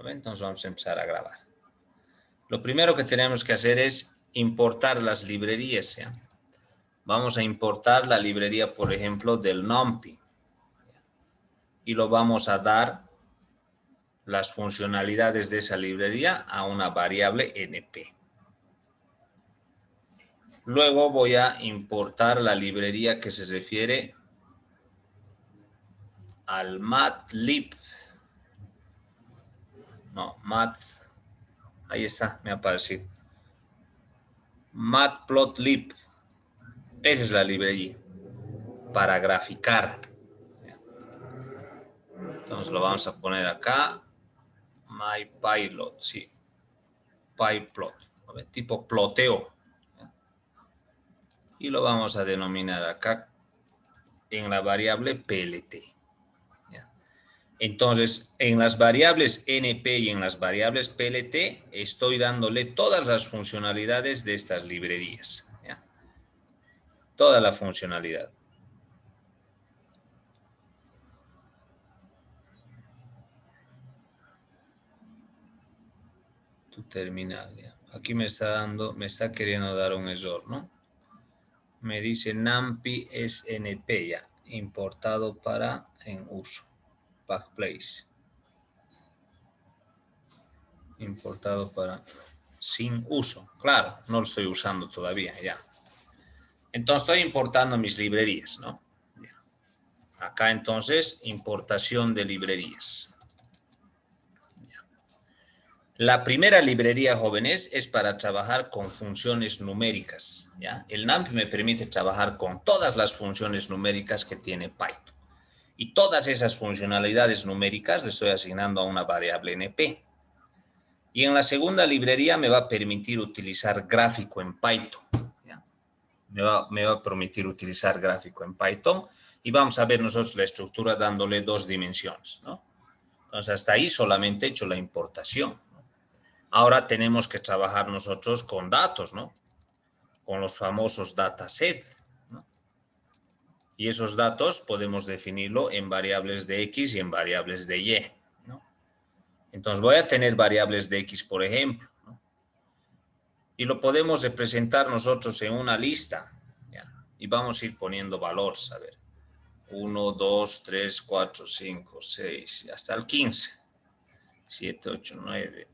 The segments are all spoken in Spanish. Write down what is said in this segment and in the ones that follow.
¿Saben? Entonces vamos a empezar a grabar. Lo primero que tenemos que hacer es importar las librerías, ¿ya? Vamos a importar la librería, por ejemplo, del NumPy. Y lo vamos a dar las funcionalidades de esa librería a una variable NP. Luego voy a importar la librería que se refiere al mathlib. No, ahí está, me ha aparecido. Matplotlib. Esa es la librería para graficar. Entonces lo vamos a poner acá. MyPilot, sí. PyPlot, tipo ploteo. Y lo vamos a denominar acá en la variable PLT. Entonces, en las variables NP y en las variables PLT, estoy dándole todas las funcionalidades de estas librerías. ¿Ya? Toda la funcionalidad. Tu terminal. ¿Ya? Aquí me está queriendo dar un error, ¿no? Me dice NumPy SNP, ya, importado para en uso. Backplace. Importado para sin uso. Claro, no lo estoy usando todavía, ya. Entonces estoy importando mis librerías, ¿no? Ya. Acá entonces, importación de librerías. Ya. La primera librería, jóvenes, es para trabajar con funciones numéricas, ¿ya? El NumPy me permite trabajar con todas las funciones numéricas que tiene Python. Y todas esas funcionalidades numéricas le estoy asignando a una variable NP. Y en la segunda librería me va a permitir utilizar gráfico en Python. ¿Ya? Me va a permitir utilizar gráfico en Python. Y vamos a ver nosotros la estructura dándole 2 dimensiones, ¿no? Entonces, hasta ahí solamente he hecho la importación, ¿no? Ahora tenemos que trabajar nosotros con datos, ¿no? Con los famosos datasets. Y esos datos podemos definirlo en variables de X y en variables de Y, ¿no? Entonces voy a tener variables de X, por ejemplo, ¿no? Y lo podemos representar nosotros en una lista, ¿ya? Y vamos a ir poniendo valores, a ver. 1, 2, 3, 4, 5, 6, hasta el 15. 7, 8, 9,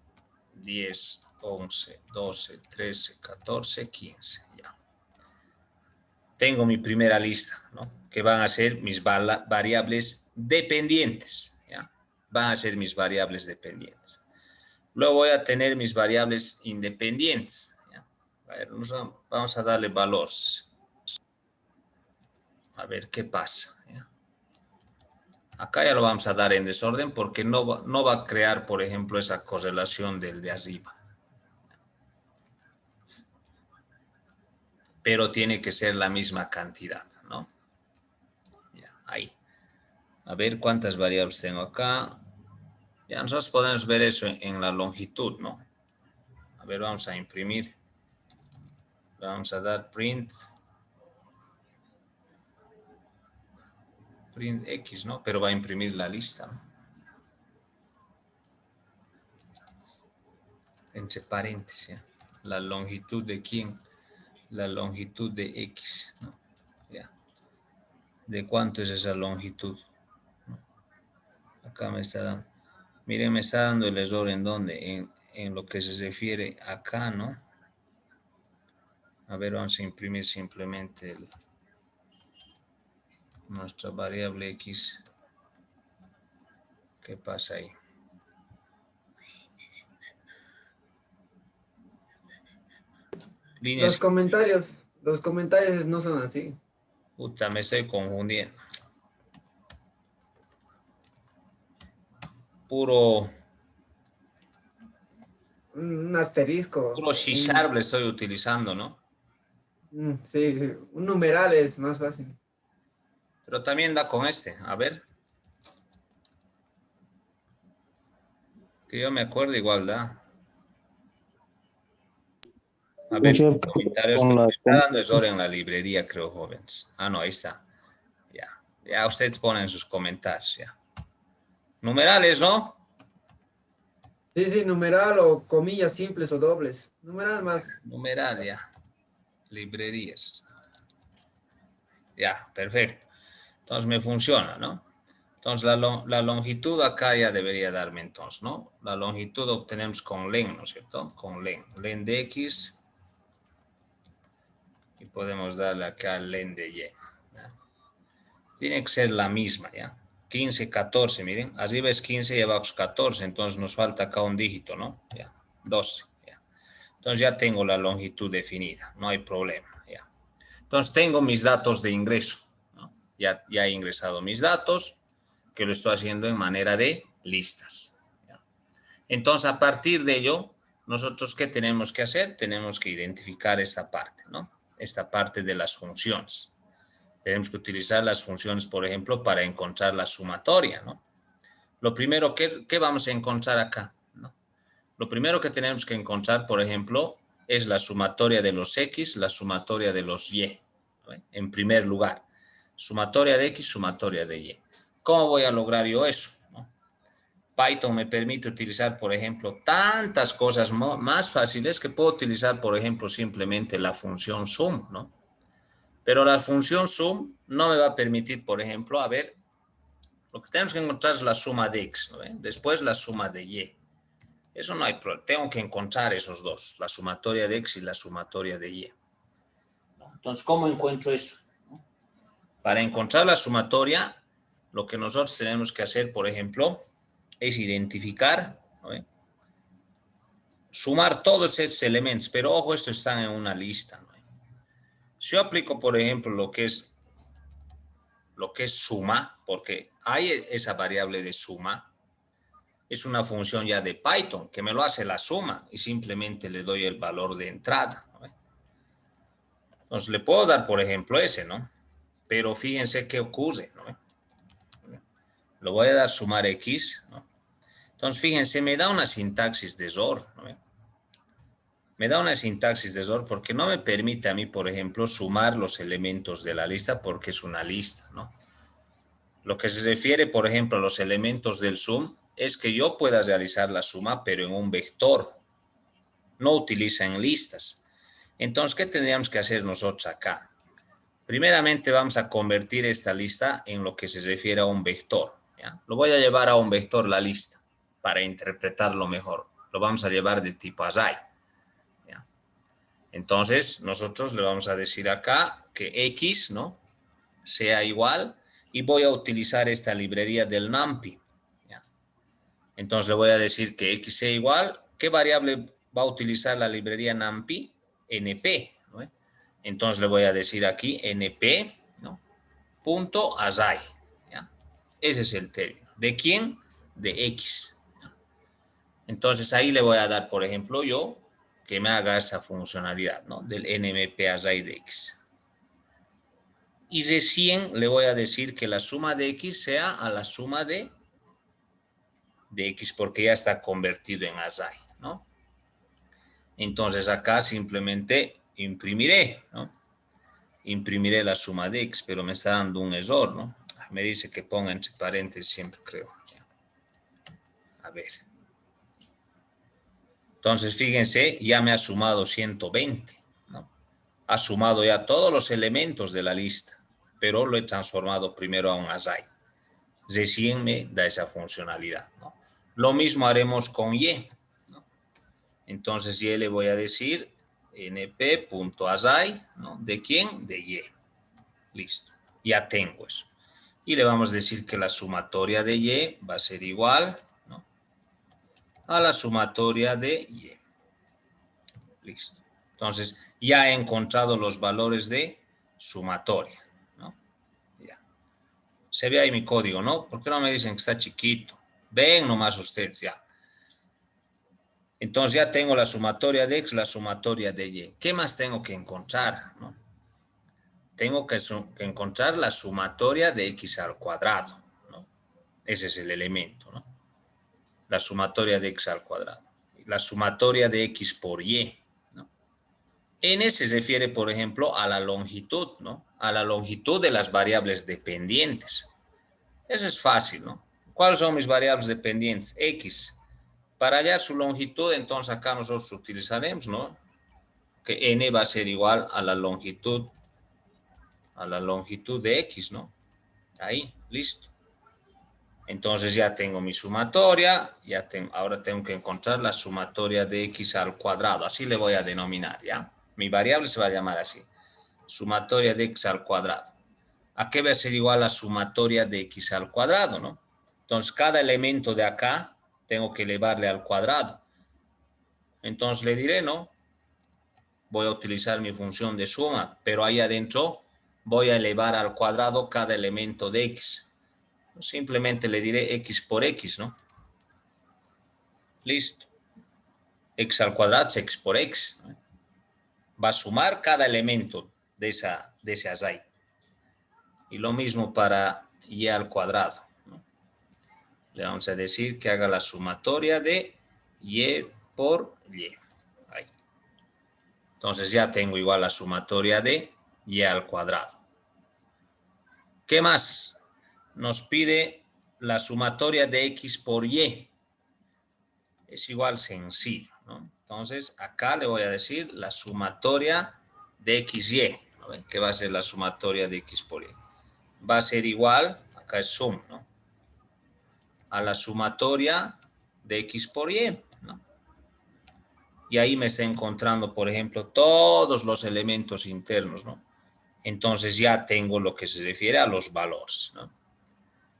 10, 11, 12, 13, 14, 15, ya. Tengo mi primera lista, ¿no? Que van a ser mis variables dependientes, ¿ya? Van a ser mis variables dependientes. Luego voy a tener mis variables independientes, ¿ya? A ver, vamos a darle valores. A ver qué pasa, ¿ya? Acá ya lo vamos a dar en desorden porque no va a crear, por ejemplo, esa correlación del de arriba. Pero tiene que ser la misma cantidad, ¿no? Ya, ahí. A ver cuántas variables tengo acá. Ya nosotros podemos ver eso en la longitud, ¿no? A ver, vamos a imprimir. Vamos a dar print X, ¿no? Pero va a imprimir la lista, ¿no? Entre paréntesis, ¿ya? La longitud de quién, la longitud de X, ¿no? Ya. ¿De cuánto es esa longitud? Acá me está dando. Miren, me está dando el error en dónde, en lo que se refiere acá, ¿no? A ver, vamos a imprimir simplemente nuestra variable X. ¿Qué pasa ahí? Los comentarios no son así. Puta, me estoy confundiendo. Puro Un asterisco. Puro C# le estoy utilizando, ¿no? Sí, un numeral es más fácil. Pero también da con este. A ver. Que yo me acuerdo igual da. A ver, sin comentarios. Me está dando error en la librería, creo, jóvenes. Ah, no, ahí está. Ya. Ya ustedes ponen sus comentarios, ya. Numerales, ¿no? Sí, sí, numeral o comillas simples o dobles. Numeral más. Numeral, ya. Librerías. Ya, perfecto. Entonces me funciona, ¿no? Entonces la longitud acá ya debería darme entonces, ¿no? La longitud obtenemos con len, ¿no es cierto? Con len. Len de X. Y podemos darle acá len de Y. ¿Ya? Tiene que ser la misma, ¿ya? 15, 14, miren. Arriba es 15 y abajo es 14. Entonces nos falta acá un dígito, ¿no? Ya. 12. ¿Ya? Entonces ya tengo la longitud definida. No hay problema, ¿ya? Entonces tengo mis datos de ingreso, ¿no? Ya he ingresado mis datos, que lo estoy haciendo en manera de listas, ¿ya? Entonces, a partir de ello, nosotros, ¿qué tenemos que hacer? Tenemos que identificar esta parte, ¿no? Esta parte de las funciones. Tenemos que utilizar las funciones, por ejemplo, para encontrar la sumatoria, ¿no? Lo primero, ¿qué vamos a encontrar acá? ¿No? Lo primero que tenemos que encontrar, por ejemplo, es la sumatoria de los X, la sumatoria de los Y, ¿no? En primer lugar, sumatoria de X, sumatoria de Y. ¿Cómo voy a lograr yo eso? ¿No? Python me permite utilizar, por ejemplo, tantas cosas más fáciles que puedo utilizar, por ejemplo, simplemente la función sum, ¿no? Pero la función sum no me va a permitir, por ejemplo, a ver, lo que tenemos que encontrar es la suma de X, ¿no? Después la suma de Y. Eso no hay problema. Tengo que encontrar esos dos, la sumatoria de X y la sumatoria de Y. Entonces, ¿cómo encuentro eso? Para encontrar la sumatoria, lo que nosotros tenemos que hacer, por ejemplo, es identificar, ¿no? Sumar todos estos elementos, pero ojo, estos están en una lista, ¿no? Si yo aplico, por ejemplo, lo que es suma, porque hay esa variable de suma, es una función ya de Python que me lo hace la suma y simplemente le doy el valor de entrada, ¿no? Entonces le puedo dar, por ejemplo, ese, ¿no? Pero fíjense qué ocurre, ¿no? Lo voy a dar sumar X, ¿no? Entonces fíjense, me da una sintaxis de error, ¿no? Me da una sintaxis de error porque no me permite a mí, por ejemplo, sumar los elementos de la lista porque es una lista, ¿no? Lo que se refiere, por ejemplo, a los elementos del sum es que yo pueda realizar la suma, pero en un vector. No utiliza en listas. Entonces, ¿qué tendríamos que hacer nosotros acá? Primeramente vamos a convertir esta lista en lo que se refiere a un vector, ¿ya? Lo voy a llevar a un vector la lista para interpretarlo mejor. Lo vamos a llevar de tipo array, ¿ya? Entonces, nosotros le vamos a decir acá que X, ¿no?, sea igual y voy a utilizar esta librería del NumPy, ¿ya? Entonces le voy a decir que X sea igual. ¿Qué variable va a utilizar la librería NumPy? NP, ¿no? Entonces le voy a decir aquí NP, ¿no?, punto array, ¿ya? Ese es el término. ¿De quién? De X, ¿ya? Entonces ahí le voy a dar, por ejemplo, yo que me haga esa funcionalidad, ¿no?, del NMP array de X. Y recién le voy a decir que la suma de X sea a la suma de X porque ya está convertido en array, ¿no? Entonces acá simplemente imprimiré, ¿no? Imprimiré la suma de X, pero me está dando un error, ¿no? Me dice que ponga entre paréntesis siempre, creo. A ver. Entonces, fíjense, ya me ha sumado 120, ¿no? Ha sumado ya todos los elementos de la lista, pero lo he transformado primero a un array. Recién me da esa funcionalidad, ¿no? Lo mismo haremos con Y, ¿no? Entonces, Y le voy a decir np.array, ¿no? ¿De quién? De Y. Listo. Ya tengo eso. Y le vamos a decir que la sumatoria de Y va a ser igual, ¿no?, a la sumatoria de Y. Listo. Entonces, ya he encontrado los valores de sumatoria, ¿no? Ya. Se ve ahí mi código, ¿no? ¿Por qué no me dicen que está chiquito? Ven nomás ustedes, ya. Entonces ya tengo la sumatoria de X, la sumatoria de Y. ¿Qué más tengo que encontrar, no? Tengo que encontrar la sumatoria de X al cuadrado, ¿no? Ese es el elemento, ¿no? La sumatoria de X al cuadrado. La sumatoria de X por Y, ¿no? N se refiere, por ejemplo, a la longitud, ¿no? A la longitud de las variables dependientes. Eso es fácil, ¿no? ¿Cuáles son mis variables dependientes? X. Para hallar su longitud, entonces acá nosotros utilizaremos, ¿no? Que n va a ser igual a la longitud de x, ¿no? Ahí, listo. Entonces ya tengo mi sumatoria, ahora tengo que encontrar la sumatoria de x al cuadrado, así le voy a denominar, ¿ya? Mi variable se va a llamar así, sumatoria de x al cuadrado. ¿A qué va a ser igual la sumatoria de x al cuadrado, no? Entonces cada elemento de acá tengo que elevarle al cuadrado. Entonces le diré, ¿no? Voy a utilizar mi función de suma, pero ahí adentro voy a elevar al cuadrado cada elemento de x. Simplemente le diré x por x, ¿no? Listo. X al cuadrado es x por x, ¿no? Va a sumar cada elemento de ese array. Y lo mismo para y al cuadrado, ¿no? Le vamos a decir que haga la sumatoria de y por y. Ahí. Entonces ya tengo igual la sumatoria de y al cuadrado. ¿Qué más? Nos pide la sumatoria de x por y. Es igual sencillo, ¿no? Entonces acá le voy a decir la sumatoria de xy, ¿no? ¿Qué va a ser la sumatoria de x por y? Va a ser igual, acá es sum, ¿no? A la sumatoria de x por y, ¿no? Y ahí me está encontrando, por ejemplo, todos los elementos internos, ¿no? Entonces ya tengo lo que se refiere a los valores, ¿no?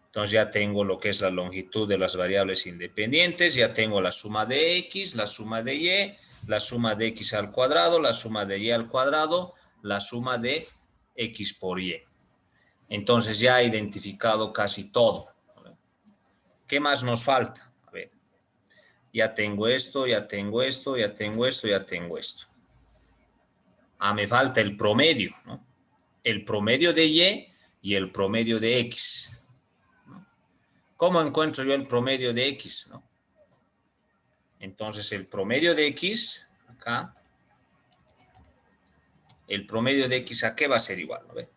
Entonces ya tengo lo que es la longitud de las variables independientes, ya tengo la suma de x, la suma de y, la suma de x al cuadrado, la suma de y al cuadrado, la suma de x por y. Entonces ya he identificado casi todo. ¿Qué más nos falta? A ver, ya tengo esto, ya tengo esto, ya tengo esto, ya tengo esto. Ah, me falta el promedio, ¿no? El promedio de y el promedio de x. ¿Cómo encuentro yo el promedio de x, no? Entonces el promedio de x, acá, el promedio de x a qué va a ser igual, ¿no ve?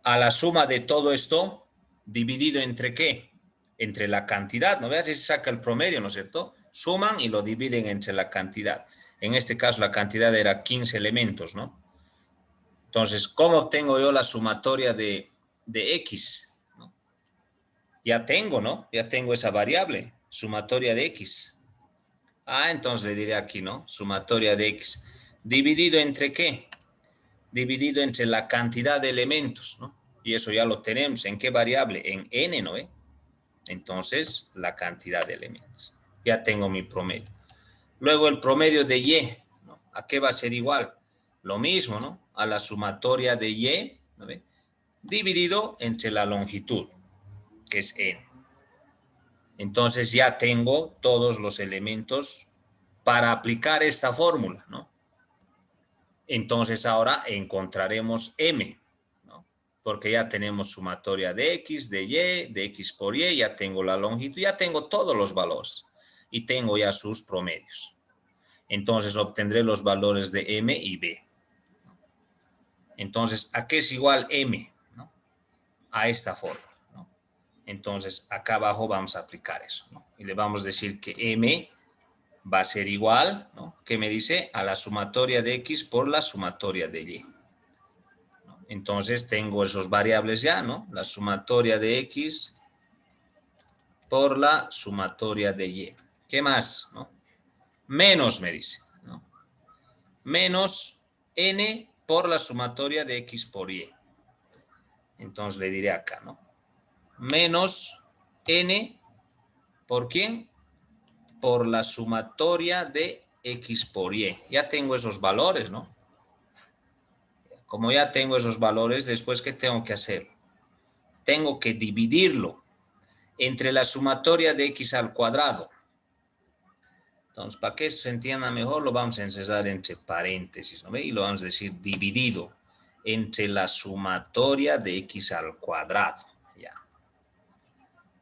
A la suma de todo esto dividido entre qué? Entre la cantidad, ¿no ve? Así se saca el promedio, ¿no es cierto? Suman y lo dividen entre la cantidad. En este caso la cantidad era 15 elementos, ¿no? Entonces, ¿cómo obtengo yo la sumatoria de x? ¿No? Ya tengo, ¿no? Ya tengo esa variable, sumatoria de x. Ah, entonces le diré aquí, ¿no? Sumatoria de x. ¿Dividido entre qué? Dividido entre la cantidad de elementos, ¿no? Y eso ya lo tenemos. ¿En qué variable? En n, ¿no? Entonces, la cantidad de elementos. Ya tengo mi promedio. Luego el promedio de y, ¿no? ¿A qué va a ser igual? Lo mismo, ¿no? A la sumatoria de y, ¿no? Dividido entre la longitud, que es n. Entonces ya tengo todos los elementos para aplicar esta fórmula, ¿no? Entonces ahora encontraremos m, ¿no? Porque ya tenemos sumatoria de x, de x por y, ya tengo la longitud, ya tengo todos los valores y tengo ya sus promedios. Entonces obtendré los valores de m y b. Entonces, ¿a qué es igual m? ¿No? A esta forma, ¿no? Entonces, acá abajo vamos a aplicar eso, ¿no? Y le vamos a decir que m va a ser igual, ¿no? ¿Qué me dice? A la sumatoria de x por la sumatoria de y. ¿No? Entonces, tengo esos variables ya, ¿no? La sumatoria de x por la sumatoria de y. ¿Qué más? ¿No? Menos, me dice, ¿no? Menos n por la sumatoria de x por y. Entonces le diré acá, ¿no? Menos n, ¿por quién? Por la sumatoria de x por y. Ya tengo esos valores, ¿no? Como ya tengo esos valores, después, ¿qué tengo que hacer? Tengo que dividirlo entre la sumatoria de x al cuadrado. Entonces, para que esto se entienda mejor, lo vamos a encerrar entre paréntesis, ¿no ve? Y lo vamos a decir dividido entre la sumatoria de x al cuadrado. Ya.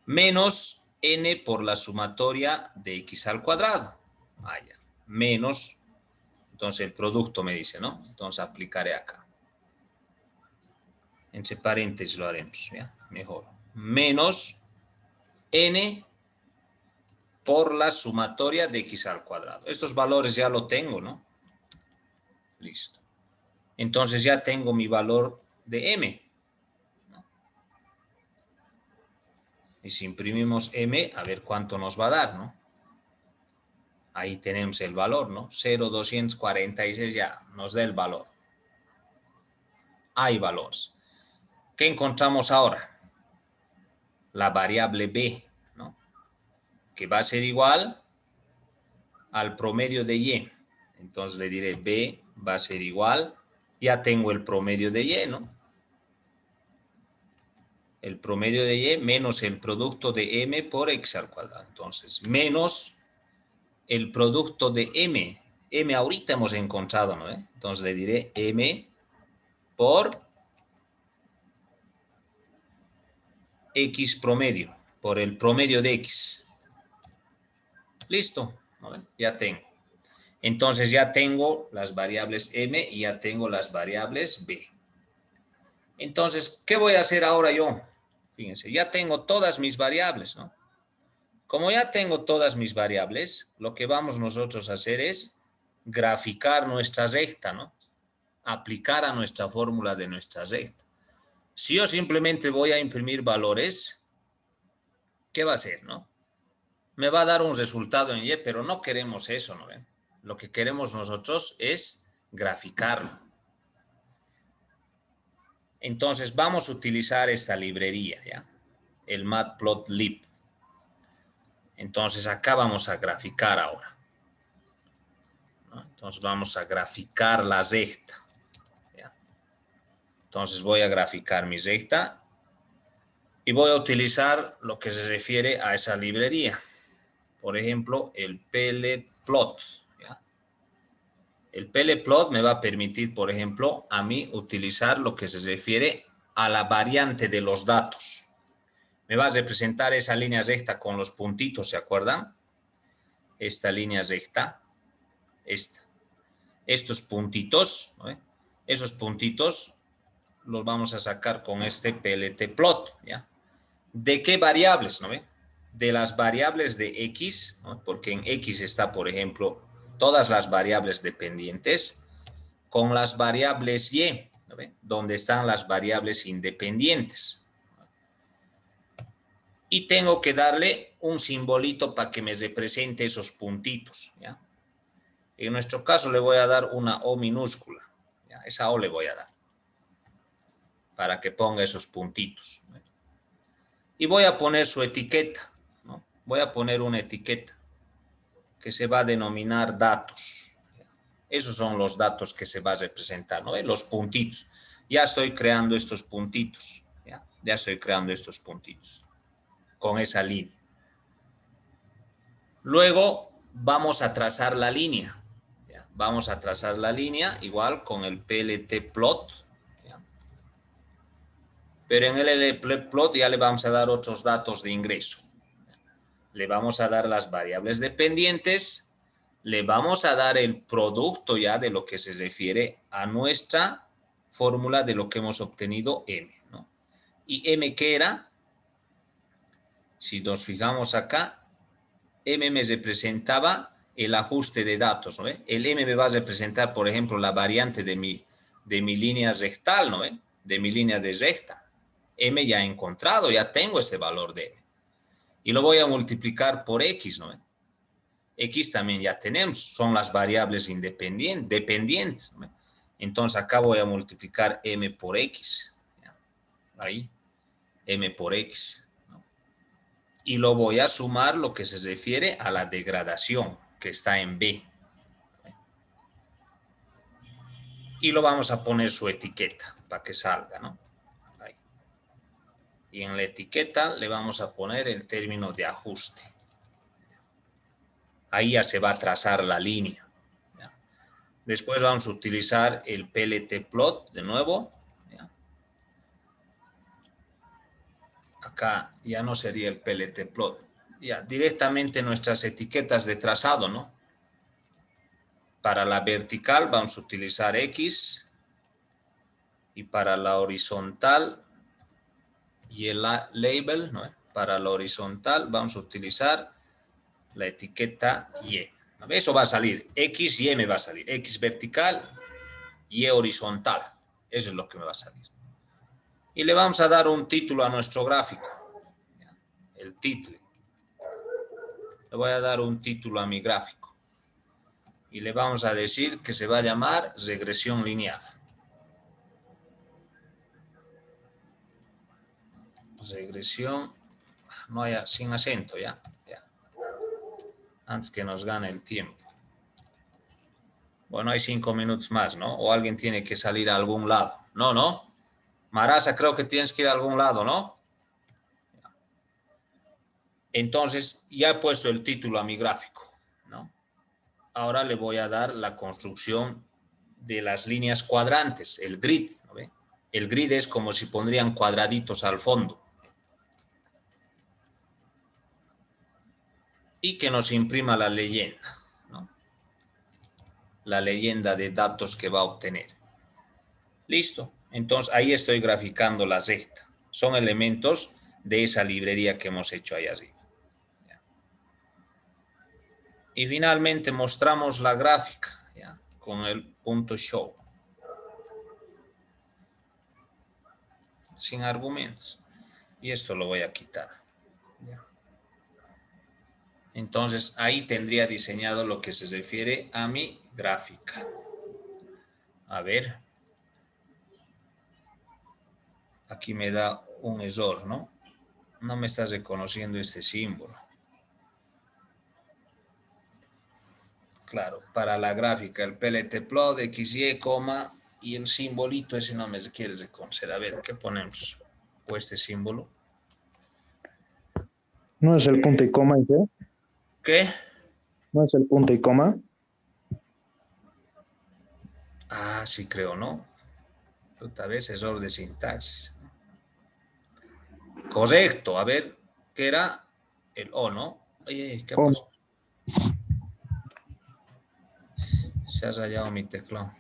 Menos n por la sumatoria de x al cuadrado. Vaya. Menos, entonces el producto me dice, ¿no? Entonces aplicaré acá. Entre paréntesis lo haremos, ¿ya? Mejor. Menos n por la sumatoria de x al cuadrado. Estos valores ya lo tengo, ¿no? Listo. Entonces ya tengo mi valor de m, ¿no? Y si imprimimos m, a ver cuánto nos va a dar, ¿no? Ahí tenemos el valor, ¿no? 0,246 ya nos da el valor. Hay valores. ¿Qué encontramos ahora? La variable b, ¿no? Que va a ser igual al promedio de y. Entonces le diré b va a ser igual, ya tengo el promedio de y, ¿no? El promedio de y menos el producto de m por x al cuadrado. Entonces, menos el producto de m. M ahorita hemos encontrado, ¿no? Entonces le diré m por x promedio, por el promedio de x. Listo, ¿no? Ya tengo. Entonces ya tengo las variables m y ya tengo las variables b. Entonces, ¿qué voy a hacer ahora yo? Fíjense, ya tengo todas mis variables, ¿no? Como ya tengo todas mis variables, lo que vamos nosotros a hacer es graficar nuestra recta, ¿no? Aplicar a nuestra fórmula de nuestra recta. Si yo simplemente voy a imprimir valores, ¿qué va a hacer, no? Me va a dar un resultado en y, pero no queremos eso, ¿no ven? Lo que queremos nosotros es graficarlo. Entonces vamos a utilizar esta librería, ¿ya? El Matplotlib. Entonces acá vamos a graficar ahora, ¿no? Entonces vamos a graficar la recta, ¿ya? Entonces voy a graficar mi recta y voy a utilizar lo que se refiere a esa librería. Por ejemplo, el plot, ¿ya? El plot me va a permitir, por ejemplo, a mí utilizar lo que se refiere a la variante de los datos. Me va a representar esa línea recta con los puntitos, ¿se acuerdan? Esta línea recta, esta. Estos puntitos, ¿no? Esos puntitos los vamos a sacar con este plot, ¿ya? ¿De qué variables, no ve? De las variables de x, ¿no? Porque en x está, por ejemplo, todas las variables dependientes, con las variables y, ¿no ve? Donde están las variables independientes. Y tengo que darle un simbolito para que me represente esos puntitos, ¿ya? En nuestro caso le voy a dar una O minúscula, ¿ya? Esa O le voy a dar para que ponga esos puntitos, ¿no? Y voy a poner su etiqueta, ¿no? Voy a poner una etiqueta que se va a denominar datos. Esos son los datos que se va a representar, ¿no? Los puntitos. Ya estoy creando estos puntitos, ¿ya? Ya estoy creando estos puntitos con esa línea. Luego vamos a trazar la línea, ¿ya? Vamos a trazar la línea igual con el plot, ¿ya? Pero en el plot ya le vamos a dar otros datos de ingreso. Le vamos a dar las variables dependientes, le vamos a dar el producto ya de lo que se refiere a nuestra fórmula de lo que hemos obtenido m, ¿no? ¿Y m qué era? Si nos fijamos acá, m me representaba el ajuste de datos, ¿no? El m me va a representar, por ejemplo, la variante de mi línea rectal, ¿no? De mi línea de recta. M ya he encontrado, ya tengo ese valor de m. Y lo voy a multiplicar por x, ¿no? X también ya tenemos, son las variables dependientes, ¿no? Entonces acá voy a multiplicar m por x, ¿ya? Ahí, m por x, ¿no? Y lo voy a sumar lo que se refiere a la degradación, que está en b. Y lo vamos a poner su etiqueta para que salga, ¿no? Ahí. Y en la etiqueta le vamos a poner el término de ajuste. Ahí ya se va a trazar la línea, ¿ya? Después vamos a utilizar el plot de nuevo, ¿ya? Acá ya no sería el plot. Ya, directamente nuestras etiquetas de trazado, ¿no? Para la vertical vamos a utilizar X y para la horizontal y el label, ¿no? Para la horizontal vamos a utilizar la etiqueta Y. ¿No ve? Eso va a salir. X, Y me va a salir. X vertical, Y horizontal. Eso es lo que me va a salir. Y le vamos a dar un título a nuestro gráfico. El título. Le voy a dar un título a mi gráfico. Y le vamos a decir que se va a llamar regresión lineal. Regresión, no haya, sin acento, ya. Antes que nos gane el tiempo. Bueno, hay 5 minutos más, ¿no? O alguien tiene que salir a algún lado. No. Marasa, creo que tienes que ir a algún lado, ¿no? Entonces, ya he puesto el título a mi gráfico, ¿no? Ahora le voy a dar la construcción de las líneas cuadrantes, el grid, ¿no ve? El grid es como si pondrían cuadraditos al fondo. Y que nos imprima la leyenda, ¿no? La leyenda de datos que va a obtener. Listo. Entonces, ahí estoy graficando la recta. Son elementos de esa librería que hemos hecho ahí arriba. Y finalmente mostramos la gráfica, ¿ya? Con el punto show. Sin argumentos. Y esto lo voy a quitar. ¿Ya? Entonces, ahí tendría diseñado lo que se refiere a mi gráfica. A ver. Aquí me da un error, ¿no? No me está reconociendo este símbolo. Claro, para la gráfica, el pltplot, XY, y el simbolito ese no me quiere reconocer. A ver, ¿qué ponemos? O este símbolo. ¿No es el punto y coma, ¿sí? ¿Qué? ¿No es el punto y coma? Ah, sí creo, ¿no? Tal vez error de sintaxis. Correcto, a ver, ¿qué era? El O, ¿no? Oye, ¿qué pasó? Se ha rayado mi teclado.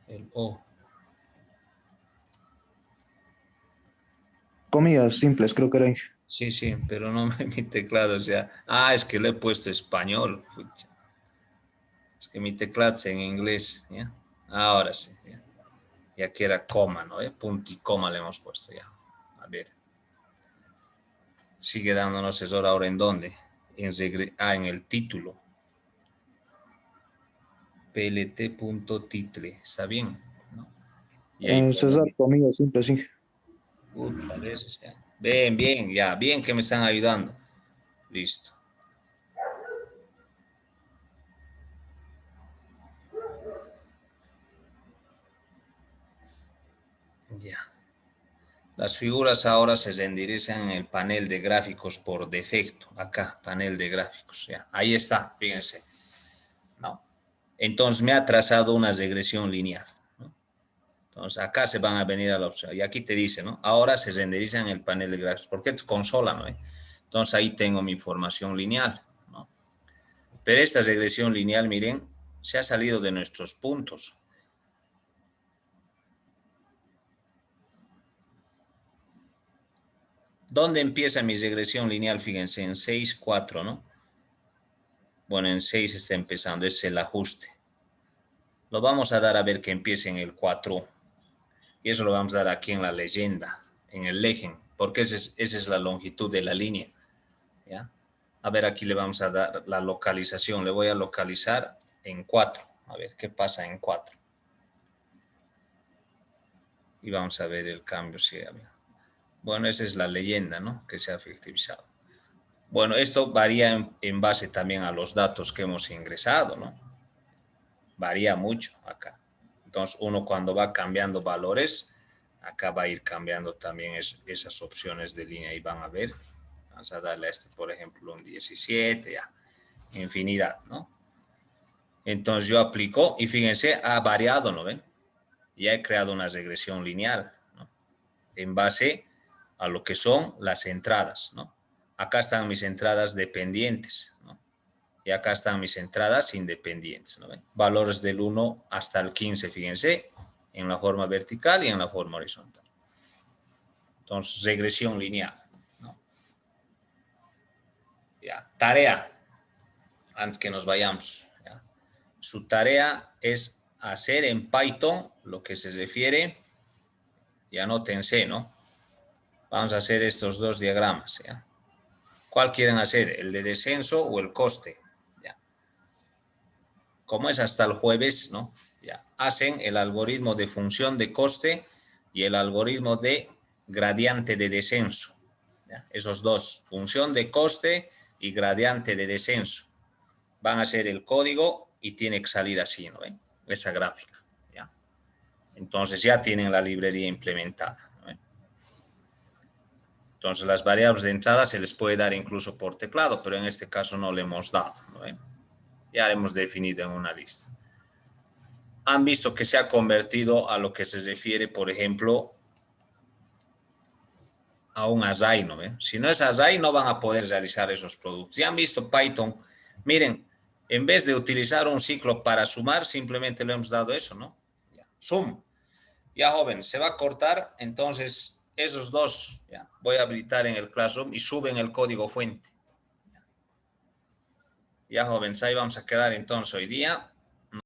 El O. Comillas simples, creo que era. Sí, pero no mi teclado, o sea. Ah, es que le he puesto español. Pucha. Es que mi teclado es en inglés, ¿ya? Ahora sí, ¿ya? Y aquí era coma, ¿no? Punto y coma le hemos puesto ya. A ver. Sigue dándonos error ahora en dónde. En el título. plt.title. ¿Está bien? ¿No? Y ahí César, comillas simples, sí. Puta, veces ya. Bien, ya. Bien que me están ayudando. Listo. Ya. Las figuras ahora se enderezan en el panel de gráficos por defecto. Acá, panel de gráficos. Ya. Ahí está, fíjense. ¿No? Entonces me ha trazado una regresión lineal. ¿No? Entonces acá se van a venir a la opción. Y aquí te dice, ¿no? Ahora se renderizan en el panel de gráficos. Porque es consola, ¿no? Entonces ahí tengo mi información lineal. ¿No? Pero esta regresión lineal, miren, se ha salido de nuestros puntos. ¿Dónde empieza mi regresión lineal? Fíjense, en 6, 4, ¿no? Bueno, en 6 está empezando, es el ajuste. Lo vamos a dar a ver que empiece en el 4. Y eso lo vamos a dar aquí en la leyenda, en el legend, porque esa es la longitud de la línea. ¿Ya? A ver, aquí le vamos a dar la localización. Le voy a localizar en 4. A ver, ¿qué pasa en 4? Y vamos a ver el cambio. Sí, bueno, esa es la leyenda, ¿no? Que se ha efectivizado. Bueno, esto varía en base también a los datos que hemos ingresado, ¿no? Varía mucho acá. Entonces, uno cuando va cambiando valores, acá va a ir cambiando también esas opciones de línea y van a ver. Vamos a darle a este, por ejemplo, un 17, ya. Infinidad, ¿no? Entonces yo aplico y fíjense, ha variado, ¿no ven? Ya he creado una regresión lineal, ¿no? En base a lo que son las entradas, ¿no? Acá están mis entradas dependientes, ¿no? Y acá están mis entradas independientes, ¿no ven? Valores del 1 hasta el 15, fíjense, en la forma vertical y en la forma horizontal. Entonces, regresión lineal, ¿no? Ya, tarea, antes que nos vayamos, ¿ya? Su tarea es hacer en Python lo que se refiere, y anótense, ¿no? Vamos a hacer estos dos diagramas, ¿ya? ¿Cuál quieren hacer? ¿El de descenso o el coste? ¿Ya? Como es hasta el jueves, ¿no? Ya. Hacen el algoritmo de función de coste y el algoritmo de gradiente de descenso. ¿Ya? Esos dos, función de coste y gradiente de descenso. Van a hacer el código y tiene que salir así, ¿no? Esa gráfica. ¿Ya? Entonces ya tienen la librería implementada, ¿no? Entonces las variables de entrada se les puede dar incluso por teclado, pero en este caso no le hemos dado, ¿no? Ya hemos definido en una lista. Han visto que se ha convertido a lo que se refiere, por ejemplo, a un array, ¿no? Si no es array, no van a poder realizar esos productos. Ya han visto Python. Miren, en vez de utilizar un ciclo para sumar, simplemente le hemos dado eso, ¿no? Ya. Sum. Ya, joven, se va a cortar, entonces esos dos, ya, voy a habilitar en el Classroom y suben el código fuente. Ya, jóvenes, ahí vamos a quedar entonces hoy día.